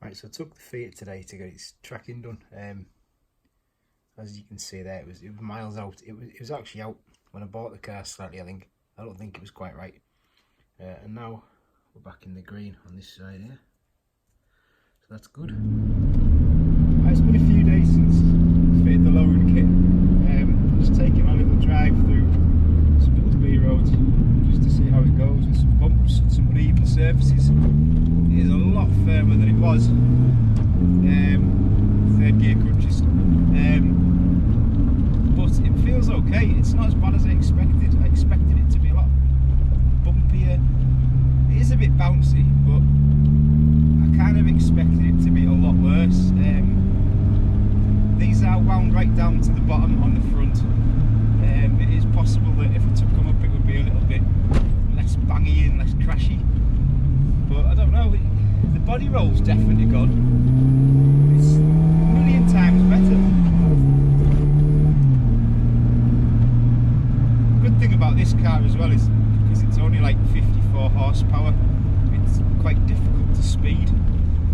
Right, so I took the Fiat today to get its tracking done. As you can see there, it was miles out. It was actually out when I bought the car slightly, I think. I don't think it was quite right. And now we're back in the green on this side here. So that's good. Right, it's been a few days since I fitted the lowering kit. Just taking a little drive through some little B roads just to see how it goes, with some bumps and some uneven surfaces. It is a lot firmer than it was. Third gear crunches. But it feels okay. It's not as bad as I expected. I expected it to be a lot bumpier. It is a bit bouncy, but I kind of expected it to be a lot worse. These are wound right down to the bottom on the front. It is possible that if it took them up, it would be a little bit less bangy and less crashy. But I don't know. The body roll's definitely gone. It's a million times better. Good thing about this car as well is because it's only like 54 horsepower, it's quite difficult to speed,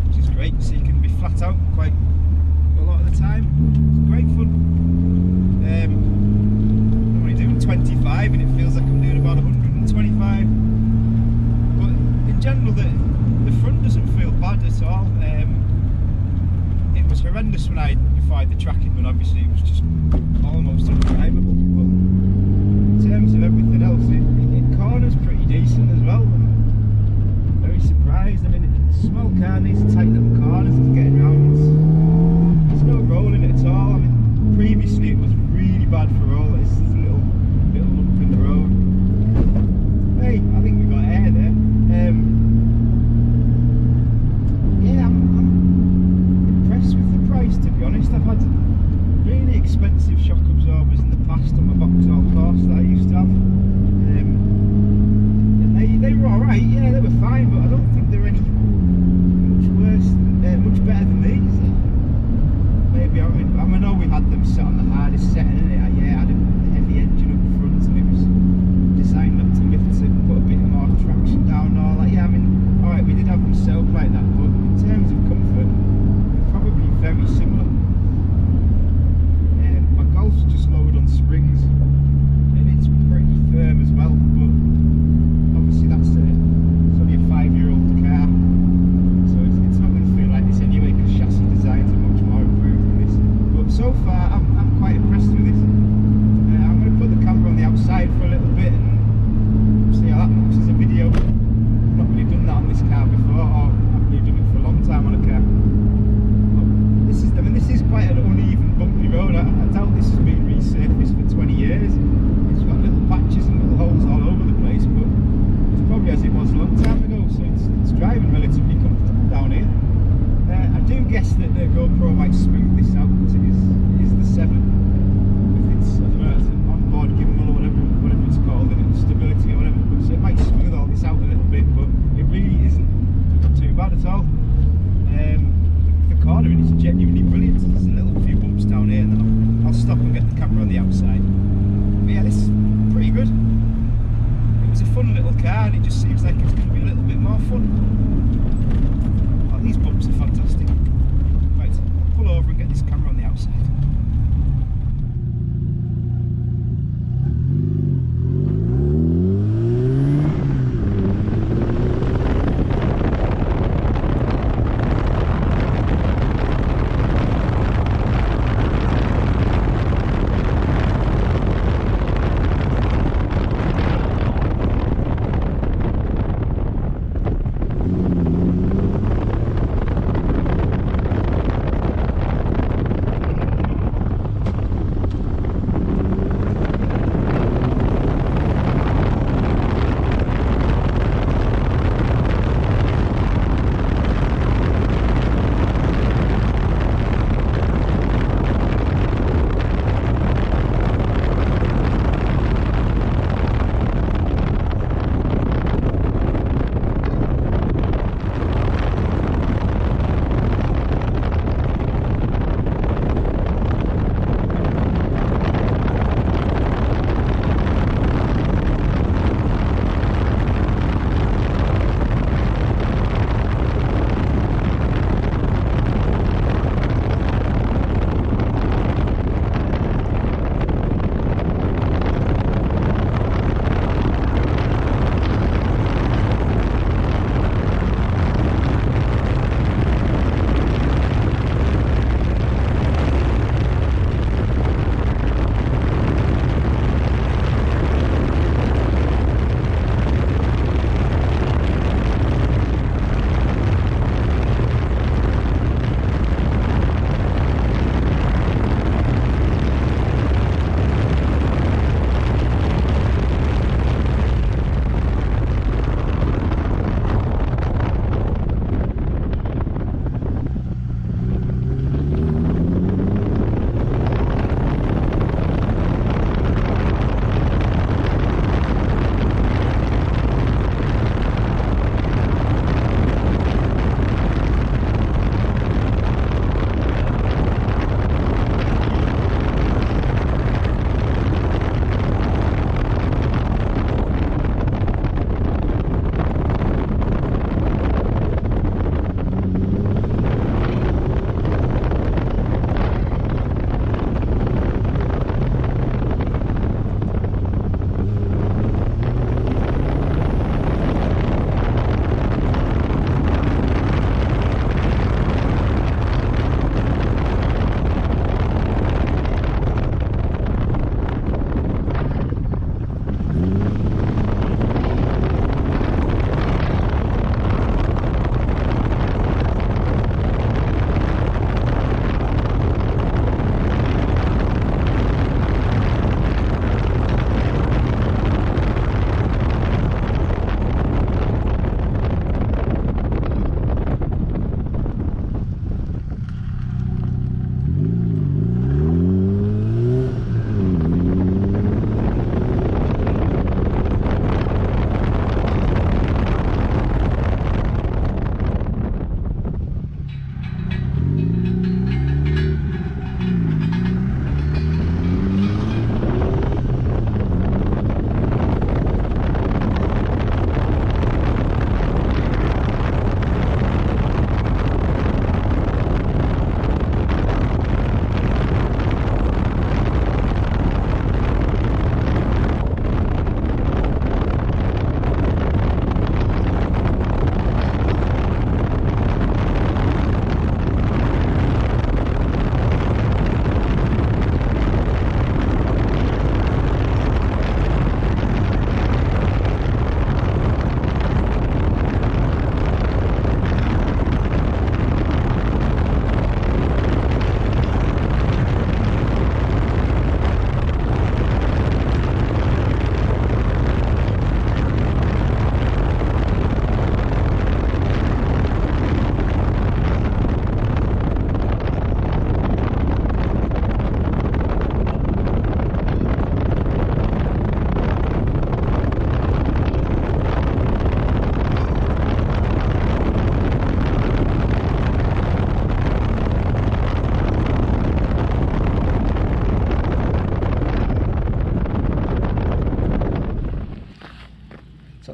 which is great, so you can be flat out quite a lot of the time. It's great fun. I'm only doing 25 and it feels like I'm doing about 125, but in general the front doesn't feel bad at all. It was horrendous before I had the tracking done. Obviously it was just almost undrivable, but in terms of everything else, it corners pretty decent as well. I'm very surprised. I mean, it's a small car, needs tight little corners, it's getting around. There's no rolling at all. I mean, previously it was really bad for roll. It's just a little lump in the road. Hey, I think we got air there. Yeah, I'm impressed with the price, to be honest. I've had really expensive shock absorbers in the past on my Vauxhall Corse that I used to have. And they were alright, yeah, they were fine, but I don't think they were any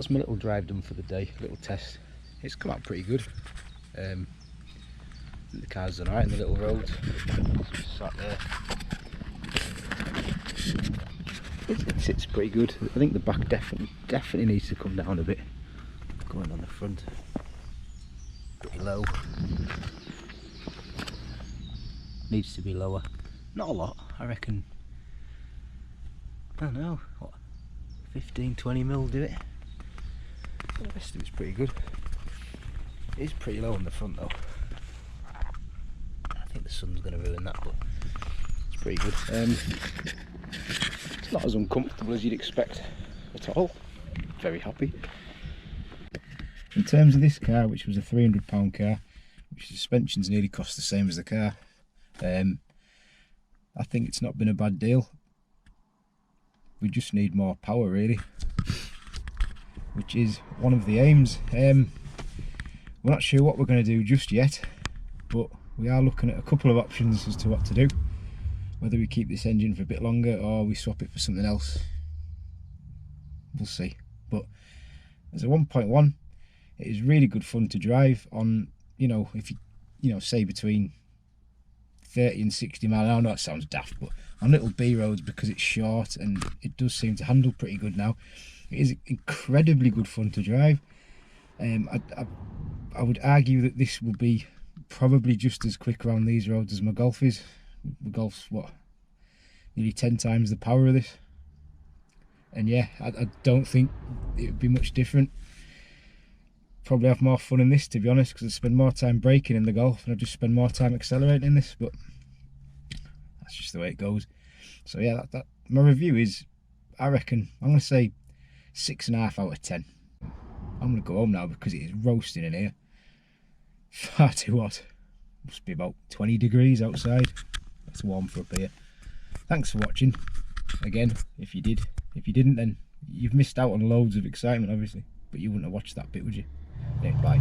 that's my little drive done for the day, little test. It's come out pretty good. The car's done alright in the little road. Just sat there. It sits pretty good. I think the back definitely needs to come down a bit. Going on the front, pretty low. Needs to be lower. Not a lot, I reckon. I don't know, what, 15-20 mil do it. The rest of it's pretty good. It is pretty low on the front though. I think the sun's going to ruin that, but it's pretty good. It's not as uncomfortable as you'd expect at all. Very happy. In terms of this car, which was a £300 car, which the suspension's nearly cost the same as the car, I think it's not been a bad deal. We just need more power really, which is one of the aims. We're not sure what we're going to do just yet, but we are looking at a couple of options as to what to do. Whether we keep this engine for a bit longer or we swap it for something else, we'll see. But as a 1.1, it is really good fun to drive on, you know, if you know, say between 30 and 60 mile an hour. I know that sounds daft, but on little B roads, because it's short and it does seem to handle pretty good now. It is incredibly good fun to drive. I would argue that this will be probably just as quick around these roads as my Golf is. My Golf's what, nearly 10 times the power of this. And yeah, I don't think it would be much different. Probably have more fun in this, to be honest, because I spend more time braking in the Golf and I just spend more time accelerating in this, but that's just the way it goes. So yeah, that my review is, I reckon, I'm going to say 6.5 out of 10. I'm going to go home now because it is roasting in here. Far too hot. Must be about 20 degrees outside. That's warm for up here. Thanks for watching. Again, if you did. If you didn't, then you've missed out on loads of excitement, obviously. But you wouldn't have watched that bit, would you? Yeah, bye.